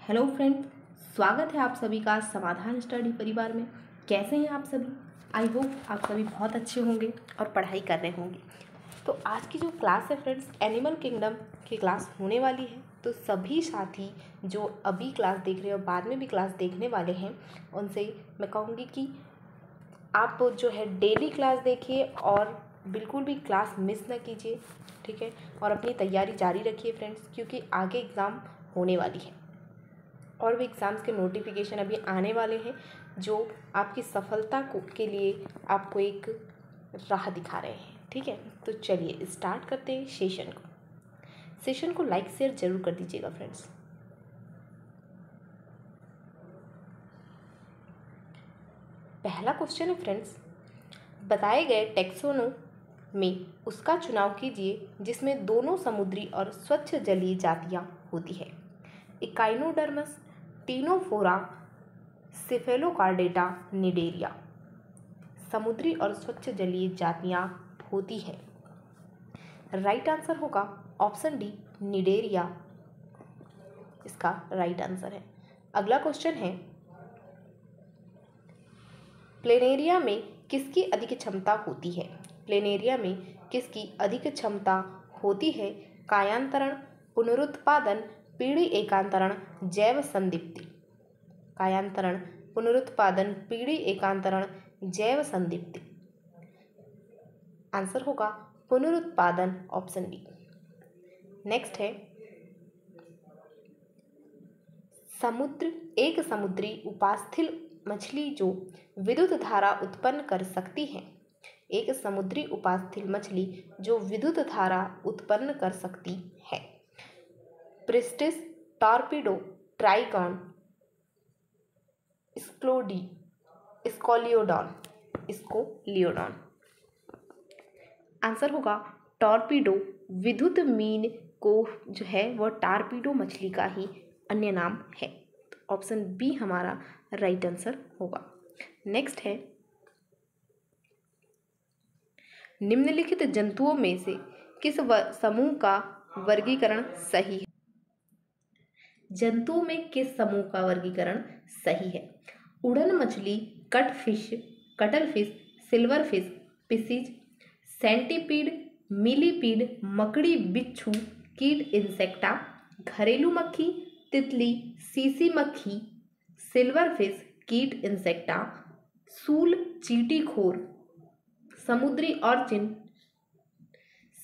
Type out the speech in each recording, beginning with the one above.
Hello friends, स्वागत है आप सभी का समाधान स्टडी परिवार में। कैसे हैं आप सभी? आई होप आप सभी बहुत अच्छे होंगे और पढ़ाई कर रहे होंगे। तो आज की जो क्लास है फ्रेंड्स, एनिमल किंगडम की क्लास होने वाली है। तो सभी साथी जो अभी क्लास देख रहे हैं और बाद में भी क्लास देखने वाले हैं, उनसे मैं कहूँगी कि आप जो है डेली क्लास देखिए और बिल्कुल भी क्लास मिस ना कीजिए, ठीक है। और अपनी तैयारी जारी रखिए फ्रेंड्स, क्योंकि आगे एग्ज़ाम होने वाली है और भी एग्ज़ाम्स के नोटिफिकेशन अभी आने वाले हैं जो आपकी सफलता के लिए आपको एक राह दिखा रहे हैं, ठीक है। तो चलिए स्टार्ट करते हैं सेशन को लाइक शेयर जरूर कर दीजिएगा फ्रेंड्स। पहला क्वेश्चन है फ्रेंड्स, बताए गए टेक्सोनो में उसका चुनाव कीजिए जिसमें दोनों समुद्री और स्वच्छ जलीय जातियाँ होती है। इकाइनोडर्मस, टीनोफोरा, सिफेलोकार्डेटा, निडेरिया। समुद्री और स्वच्छ जलीय जातियां होती है। राइट आंसर होगा ऑप्शन डी, निडेरिया, इसका राइट आंसर है। अगला क्वेश्चन है, प्लेनेरिया में किसकी अधिक क्षमता होती है? प्लेनेरिया में किसकी अधिक क्षमता होती है? कायांतरण, पुनरुत्पादन, पीढ़ी एकांतरण, जैव संदीप्ति। कायांतरण, पुनरुत्पादन, पीढ़ी एकांतरण, जैव संदीप्ति। आंसर होगा पुनरुत्पादन, ऑप्शन डी। नेक्स्ट है, एक समुद्री उपास्थल मछली जो विद्युत धारा उत्पन्न कर सकती है। एक समुद्री उपास्थल मछली जो विद्युत धारा उत्पन्न कर सकती है। Pristis, torpedo, trygon, scoliodon. Answer होगा टॉर्पीडो। विद्युत मीन को जो है वह टॉर्पीडो मछली का ही अन्य नाम है। ऑप्शन बी हमारा राइट आंसर होगा। नेक्स्ट है, निम्नलिखित जंतुओं में से किस समूह का वर्गीकरण सही है? जंतुओं में किस समूह का वर्गीकरण सही है? उड़न मछली, cuttlefish, silverfish, Pisces, centipede, millipede, मकड़ी, बिच्छू, कीट, इंसेक्टा, घरेलू मक्खी, तितली, सीसी मक्खी, सिल्वरफिश, कीट, इंसेक्टा, सूल, चींटीखोर, समुद्री ऑर्चिन,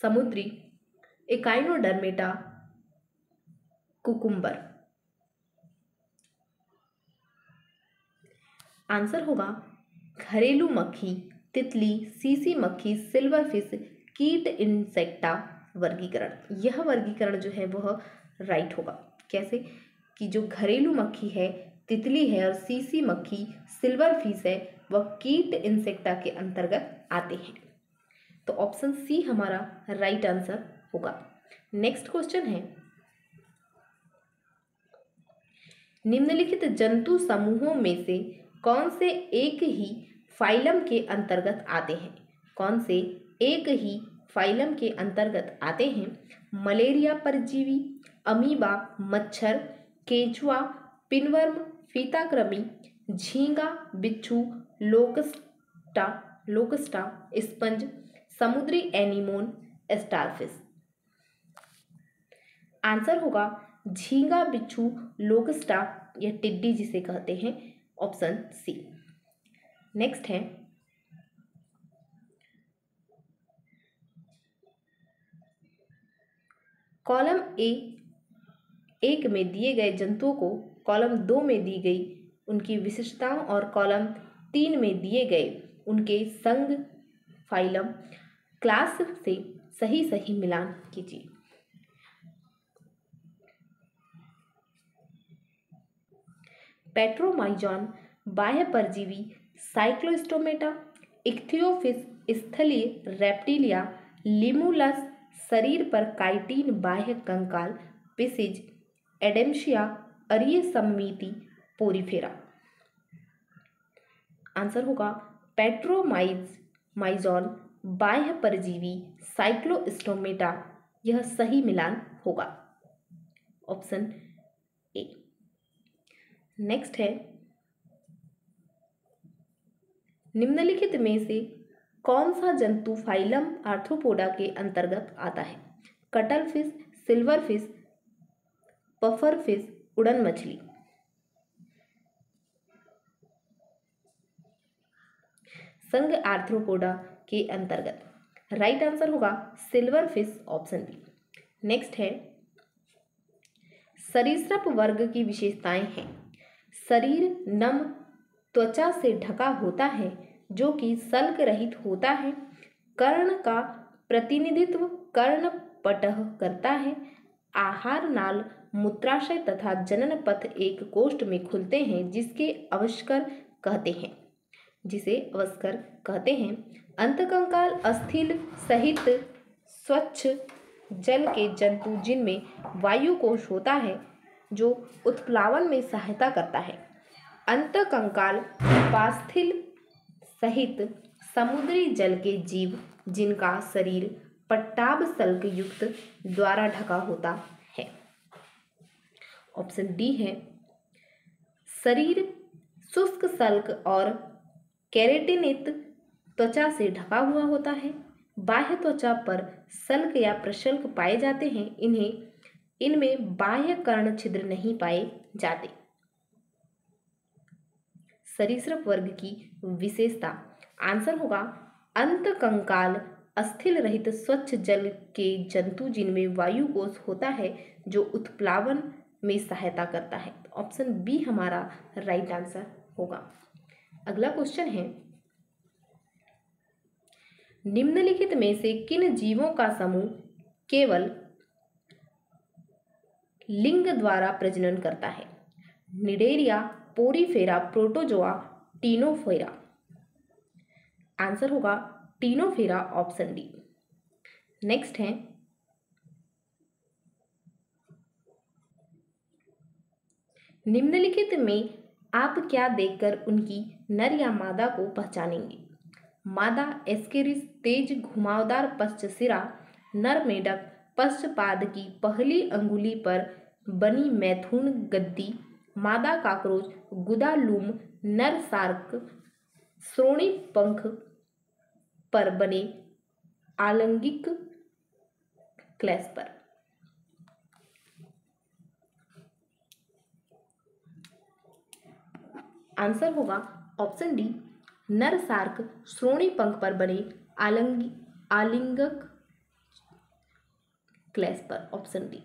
समुद्री एकाइनोडर्मेटा, कुकुम्बर। आंसर होगा घरेलू मक्खी, तितली, सीसी मक्खी, सिल्वरफिश, कीट, इंसेक्टा वर्गीकरण। यह वर्गीकरण जो है वह राइट होगा। कैसे कि जो घरेलू मक्खी है, तितली है और सीसी मक्खी, सिल्वरफिश है, वह कीट इंसेक्टा के अंतर्गत आते हैं। तो ऑप्शन सी हमारा राइट आंसर होगा। नेक्स्ट क्वेश्चन है, निम्नलिखित जंतु समूहों में से कौन से एक ही फाइलम के अंतर्गत आते हैं? कौन से एक ही फाइलम के अंतर्गत आते हैं? मलेरिया परजीवी, अमीबा, मच्छर, केंचुआ, पिनवर्म, फीताकृमि, झींगा, बिच्छू, लोकस्टा, स्पंज, समुद्री एनीमोन, स्टारफिश। आंसर होगा झींगा, बिच्छू, लोकस्टा या टिड्डी जिसे कहते हैं, ऑप्शन सी। नेक्स्ट है, कॉलम एक में दिए गए जंतुओं को कॉलम 2 में दी गई उनकी विशिष्टताओं और कॉलम 3 में दिए गए उनके संग फाइलम क्लास से सही मिलान कीजिए। पेट्रोमाइजॉन बाह्य परजीवी, साइक्लोस्टोमेटा, इक्थियोफिस स्थलीय रेप्टिलिया, लिमुलस शरीर पर काइटिन बाह्य कंकाल, पिसिज, एडेम्शिया, अरीय समिति, पोरीफेरा। आंसर होगा पेट्रोमाइजॉन बाह्य परजीवी, साइक्लोस्टोमेटा, यह सही मिलान होगा, ऑप्शन ए। नेक्स्ट है, निम्नलिखित में से कौन सा जंतु फाइलम आर्थ्रोपोडा के अंतर्गत आता है? Cuttlefish, silverfish, puffer fish, उड़न मछली। संघ आर्थ्रोपोडा के अंतर्गत राइट आंसर होगा silverfish, option B. Next है, सरीसृप वर्ग की विशेषताएं हैं। शरीर नम त्वचा से ढका होता है जो कि सल्क रहित होता है। कर्ण का प्रतिनिधित्व कर्णपटह करता है। आहार नाल, मूत्राशय तथा जनन पथ एक कोष्ठ में खुलते हैं जिसे अवस्कर कहते हैं। अंतकंकाल अस्थिल सहित स्वच्छ जल के जंतु जिनमें वायुकोश होता है जो उत्प्लावन में सहायता करता है। अंतकंकाल उपास्थल सहित समुद्री जल के जीव जिनका शरीर पट्टाभ सल्क युक्त द्वारा ढका होता है। ऑप्शन डी है। शरीर शुष्क सल्क और केराटिनित त्वचा से ढका हुआ होता है। बाह्य त्वचा पर सल्क या प्रशल्क पाए जाते हैं। इनमें बाह्य कर्ण छिद्र नहीं पाए जाते। सरीसृप वर्ग की विशेषता आंसर होगा अंतकंकाल अस्थिल रहित स्वच्छ जल के जंतु जिनमें वायुकोश होता है जो उत्प्लावन में सहायता करता है। ऑप्शन बी हमारा राइट आंसर होगा। अगला क्वेश्चन है, निम्नलिखित में से किन जीवों का समूह केवल लिंग द्वारा प्रजनन करता है? Cnidaria, porifera, protozoa, ctenophora. Answer होगा टीनोफेरा, ऑप्शन डी। नेक्स्ट है, निम्नलिखित में आप क्या देखकर उनकी नर या मादा को पहचानेंगे? मादा एस्केरिस तेज घुमावदार पश्चशिरा, नर मेढक पश्चपाद की पहली अंगुली पर बनी मैथुन गद्दी, मादा काकरोच गुदालूम, नर सार्क श्रोणि पंख पर बने आलंगिक क्लैस्पर। आंसर होगा ऑप्शन डी, नर सार्क श्रोणि पंख पर बने आलिंगक क्लैस्पर, ऑप्शन डी।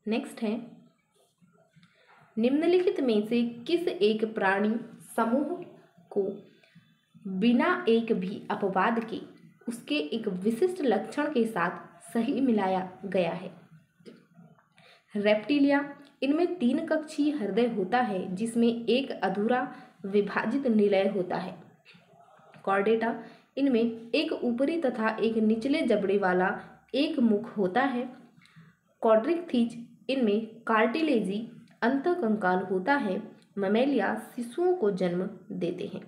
नेक्स्ट है, निम्नलिखित में से किस एक प्राणी समूह को बिना एक भी अपवाद के उसके एक विशिष्ट लक्षण के साथ सही मिलाया गया है? रेप्टिलिया, इनमें 3 कक्षीय हृदय होता है जिसमें एक अधूरा विभाजित निलय होता है। कॉर्डेटा, इनमें एक ऊपरी तथा एक निचले जबड़े वाला एक मुख होता है। क्वाड्रिकथीज, इनमें कार्टिलेजी अंतकंकाल होता है। ममेलिया शिशुओं को जन्म देते हैं।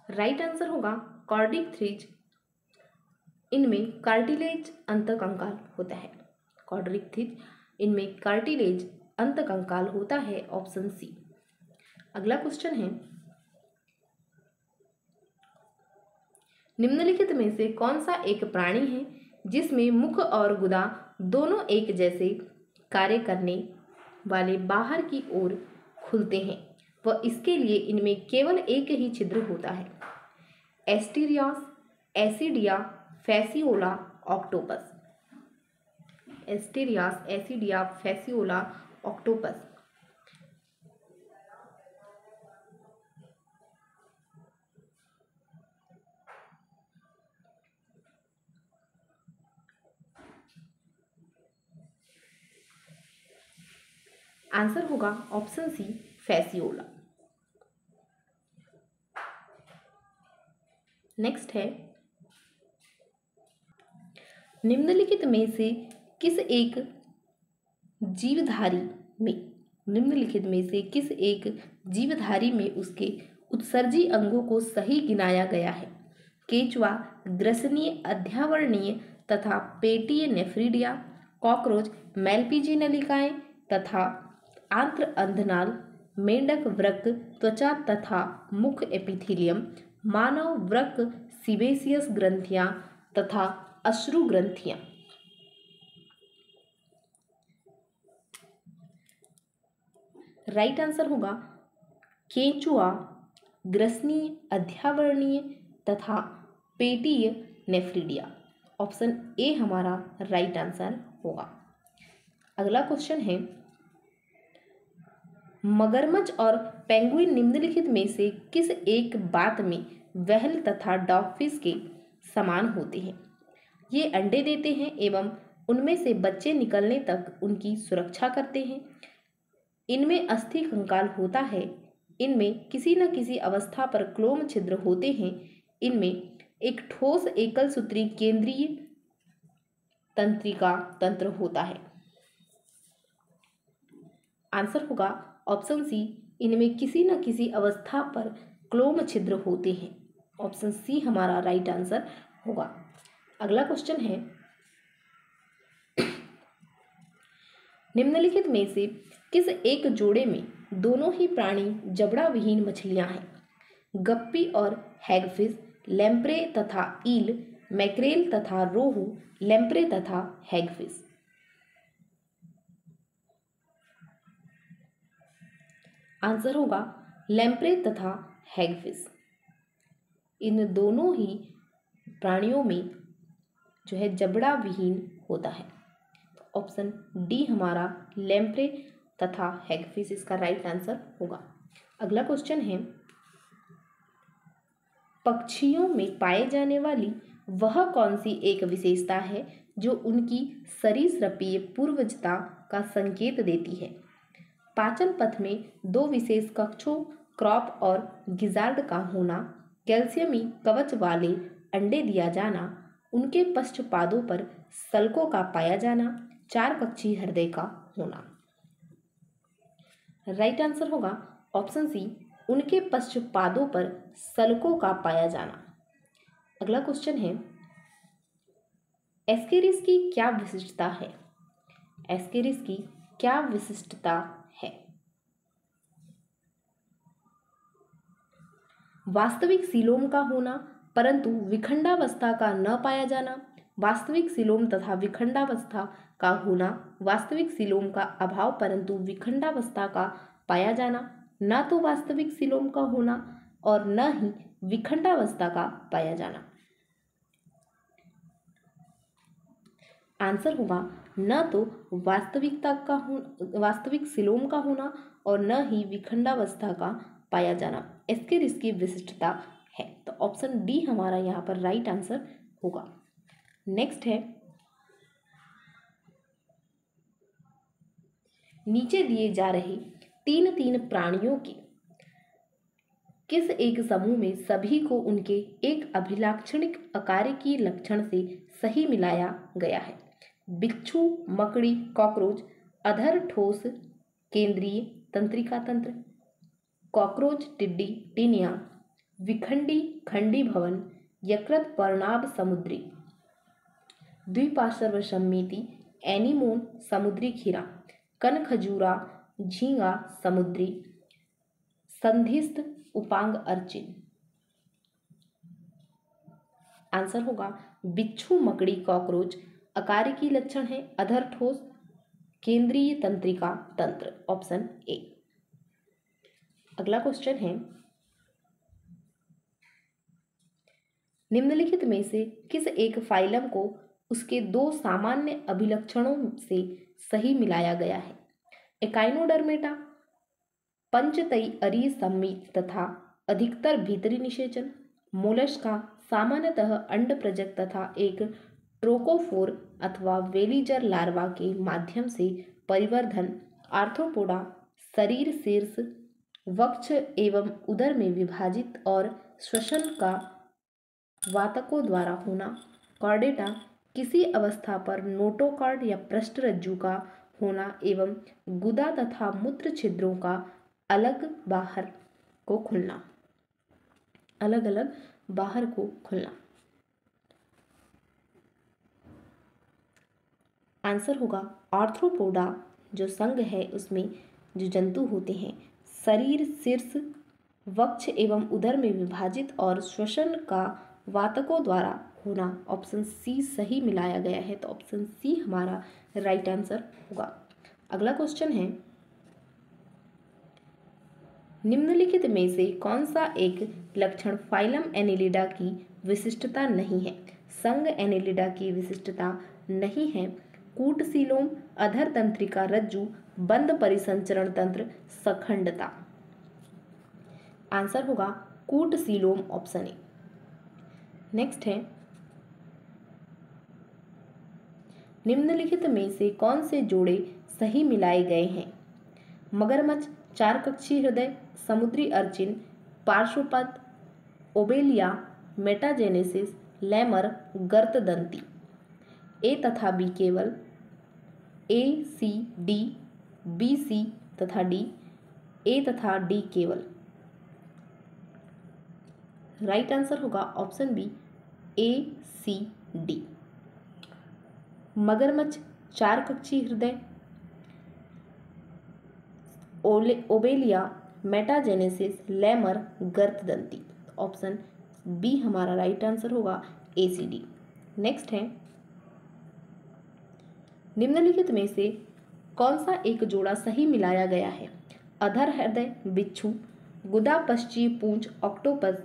राइट आंसर होगा कॉर्डिकथीज, इनमें कार्टिलेज अंतकंकाल होता है। क्वाड्रिकथीज, इनमें कार्टिलेज अंतकंकाल होता है, ऑप्शन सी। अगला क्वेश्चन है, निम्नलिखित में से कौन सा एक प्राणी है जिसमें मुख और गुदा दोनों एक जैसे कार्य करने वाले बाहर की ओर खुलते हैं व इसके लिए इनमें केवल एक ही छिद्र होता है? Asterias, ascidia, fasciola, octopus. Asterias, ascidia, fasciola, octopus. Answer होगा ऑप्शन सी, फैसियोला। नेक्स्ट है, निम्नलिखित में से किस एक जीवधारी में उसके उत्सर्जी अंगों को सही गिनाया गया है? केंचुआ ग्रसनीय अध्यावरणीय तथा पेटीय नेफ्रीडिया, कॉकरोच मेलपीजी नलिकाएं तथा आंत्र अंधनाल, मेंढक वृक्क त्वचा तथा मुख एपिथीलियम, मानव वृक्क सीबेसियस ग्रंथियां तथा अश्रु ग्रंथियां। राइट आंसर होगा केंचुआ ग्रसनीय अध्यावरणीय तथा पेटीय नेफ्रीडिया। ऑप्शन ए हमारा राइट आंसर होगा। अगला क्वेश्चन है, मगरमच्छ और पेंगुइन निम्नलिखित में से किस एक बात में व्हेल तथा डॉगफिश के समान होते हैं? ये अंडे देते हैं एवं उनमें से बच्चे निकलने तक उनकी सुरक्षा करते हैं। इनमें अस्थि कंकाल होता है। इनमें किसी न किसी अवस्था पर क्लोम छिद्र होते हैं। इनमें एक ठोस एकल सूत्री केंद्रीय तंत्रिका तंत्र होता है। आंसर होगा ऑप्शन सी, इनमें किसी न किसी अवस्था पर क्लोम छिद्र होते हैं। ऑप्शन सी हमारा राइट आंसर होगा। अगला क्वेश्चन है, निम्नलिखित में से किस एक जोड़े में दोनों ही प्राणी जबड़ा विहीन मछलियां हैं? गप्पी और हैगफिश, लैम्प्रे तथा ईल, मैक्रेल तथा रोहू, लैम्प्रे तथा हैगफिश। आंसर होगा लैम्प्रे तथा हैगफिश। इन दोनों ही प्राणियों में जो है जबड़ा विहीन होता है। तो ऑप्शन डी हमारा लैम्प्रे तथा हैगफिश इसका राइट आंसर होगा। अगला क्वेश्चन है, पक्षियों में पाए जाने वाली वह कौन सी एक विशेषता है जो उनकी सरीसृपीय पूर्वजता का संकेत देती है? पाचन पथ में दो विशेष कक्षों क्रॉप और गिजार्ड का होना, कैल्शियमी कवच वाले अंडे दिया जाना, उनके पश्चपादों पर सल्कों का पाया जाना, चार कक्षीय हृदय का होना। राइट आंसर होगा ऑप्शन सी, उनके पश्चपादों पर सल्कों का पाया जाना। अगला क्वेश्चन है, एस्केरिस की क्या विशिष्टता है? एस्केरिस की क्या विशिष्टता है? वास्तविक सीलोम का होना परंतु विखंडावस्था का न पाया जाना, वास्तविक सीलोम तथा विखंडावस्था का होना, वास्तविक सीलोम का अभाव परंतु विखंडावस्था का पाया जाना, न तो वास्तविक सीलोम का होना और न ही विखंडावस्था का पाया जाना। आंसर होगा न तो वास्तविक सीलोम का होना और न ही विखंडावस्था का पाया जाना एस्केरिस की विशिष्टता है। तो ऑप्शन डी हमारा यहाँ पर राइट आंसर होगा। नेक्स्ट है, नीचे दिए जा रहे तीन प्राणियों के किस एक समूह में सभी को उनके एक अभिलाक्षणिक अकार्यकीय लक्षण से सही मिलाया गया है? बिच्छू, मकड़ी, कॉकरोच, अधर ठोस केंद्रीय तंत्रिका तंत्र, कॉकरोच, टिड्डी, टिनिया, विखंडी खंडी भवन, यकृत पर्णाभ समुद्री, द्विपार्श्व सम्मिति, एनीमोन समुद्री खीरा, कन खजूरा, झींगा समुद्री, संधिस्थ उपांग अर्चिन। आंसर होगा बिच्छू, मकड़ी, कॉकरोच अकार्यकीय लक्षण है, अधर ठोस केंद्रीय तंत्रिका तंत्र। Option A. अगला क्वेश्चन है, निम्नलिखित में से किस एक फाइलम को उसके दो सामान्य अभिलक्षणों से सही मिलाया गया है? एकाइनोडर्मेटा, पंचतई अरीय सम्मित तथा अधिकतर भीतरी निषेचन, मोलस्का सामान्यतः अंड प्रजक तथा एक ट्रोकोफोर अथवा वेलीजर लार्वा के माध्यम से परिवर्धन, आर्थ्रोपोडा शरीर शीर्ष, वक्ष एवं उदर में विभाजित और श्वसन का वातकों द्वारा होना, कॉर्डेटा किसी अवस्था पर नोटोकॉर्ड या पृष्ठरज्जु का होना एवं गुदा तथा मूत्र छिद्रों का अलग बाहर को खुलना, अलग अलग बाहर को खुलना। आंसर होगा आर्थ्रोपोडा जो संघ है उसमें जो जंतु होते हैं शरीर शीर्ष वक्ष एवं उदर में विभाजित और श्वसन का वातकों द्वारा होना। ऑप्शन सी सही मिलाया गया है, तो ऑप्शन सी हमारा राइट आंसर होगा। अगला क्वेश्चन है, निम्नलिखित में से कौन सा एक लक्षण फाइलम एनिलिडा की विशिष्टता नहीं है? संघ एनिलिडा की विशिष्टता नहीं है कूटसीलोम, अधर तंत्रिका रज्जु, बंद परिसंचरण तंत्र, सखंडता। आंसर होगा कूटसीलोम, ऑप्शन ए। नेक्स्ट है, निम्नलिखित में से कौन से जोड़े सही मिलाए गए हैं? मगरमच्छ, चार कक्षीय हृदय, समुद्री अर्चिन, पार्श्वपद, ओबेलिया, मेटाजेनेसिस, लैमर, गर्तदंती। ए तथा बी केवल, ए सी डी, बी सी तथा डी, ए तथा डी केवल। राइट आंसर होगा option B A C D. मगरमच्छ, चार कक्षीय हृदय, ओबेलिया, मेटाजेनेसिस, लैमर, गर्तदंती। ऑप्शन बी हमारा राइट आंसर होगा ए सी डी। नेक्स्ट है, निम्नलिखित में से कौन सा एक जोड़ा सही मिलाया गया है? अधर हृदय बिच्छू, गुदा पश्ची पूंछ ऑक्टोपस,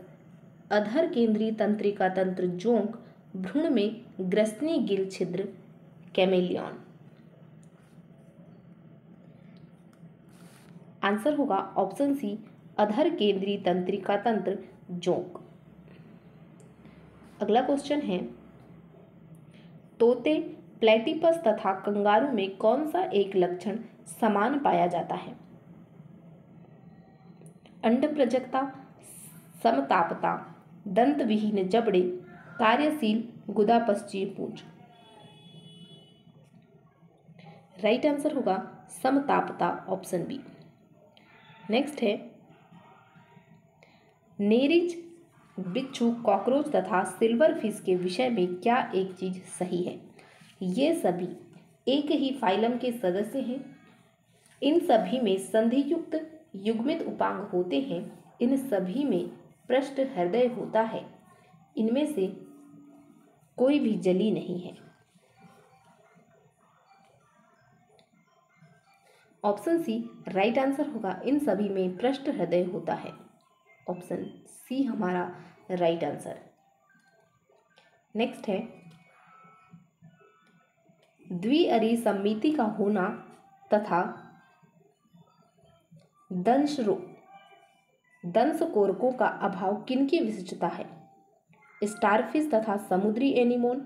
अधर केंद्रीय तंत्रिका तंत्र जोंक, भ्रूण में ग्रसनी गिल छिद्र कैमेलियन। आंसर होगा ऑप्शन सी अधर केंद्रीय तंत्रिका तंत्र जोंक। अगला क्वेश्चन है, तोते, प्लेटिपस तथा कंगारू में कौन सा एक लक्षण समान पाया जाता है? अंडप्रजक्ता, समतापता, दंत विहीन जबड़े, कार्यशील गुदापश्चीय पूंछ। राइट आंसर होगा समतापता, ऑप्शन बी। नेक्स्ट है, नेरिज, बिच्छू, कॉकरोच तथा सिल्वर फिश के विषय में क्या एक चीज सही है? ये सभी एक ही फाइलम के सदस्य हैं। इन सभी में संधियुक्त युग्मित उपांग होते हैं। इन सभी में पृष्ठ हृदय होता है। इनमें से कोई भी जली नहीं है। ऑप्शन सी राइट आंसर होगा, इन सभी में पृष्ठ हृदय होता है। ऑप्शन सी हमारा राइट आंसर। नेक्स्ट है, द्विअरी सममिति का होना तथा दंशकोरकों का अभाव किनकी विशिष्टता है? स्टारफिश तथा समुद्री एनीमोन,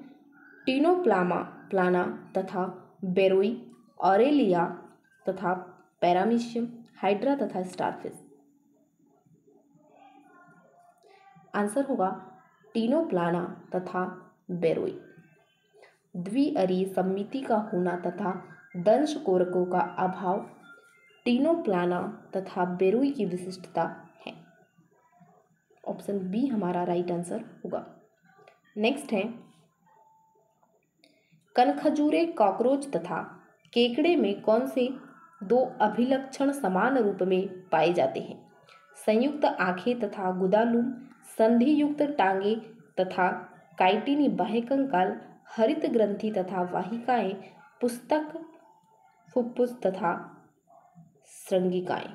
टिनोप्लाना तथा बेरोई, ऑरेलिया तथा पैरामीशियम, हाइड्रा तथा स्टारफिश। आंसर होगा टिनोप्लाना तथा बेरोई। द्विअरीय सममिति का होना तथा दंशकोरकों का अभाव टिनोप्लाना तथा बेरोई की विशिष्टता है। ऑप्शन बी हमारा राइट आंसर होगा। नेक्स्ट है, कनखजूरे, कॉकरोच तथा केकड़े में कौन से दो अभिलक्षण समान रूप में पाए जाते हैं? संयुक्त आंखें तथा गुदालूम, संधियुक्त टांगे तथा काइटिनी बाह्यकंकाल, हरित ग्रंथि तथा वाहिकाएं, पुस्तक, फुफ्फुस तथा श्रृंगिकाएं।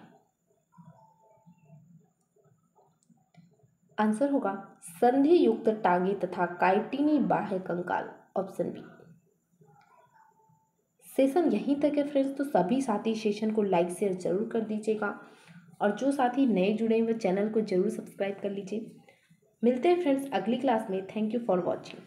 आंसर होगा संधियुक्त टांगे तथा काइटिनी बाह्यकंकाल, ऑप्शन बी। सेशन यहीं तक है फ्रेंड्स, तो सभी साथी सेशन को लाइक शेयर जरूर कर दीजिएगा और जो साथी नए जुड़े हुए चैनल को जरूर सब्सक्राइब कर लीजिए। मिलते हैं फ्रेंड्स अगली क्लास में। Thank you for watching.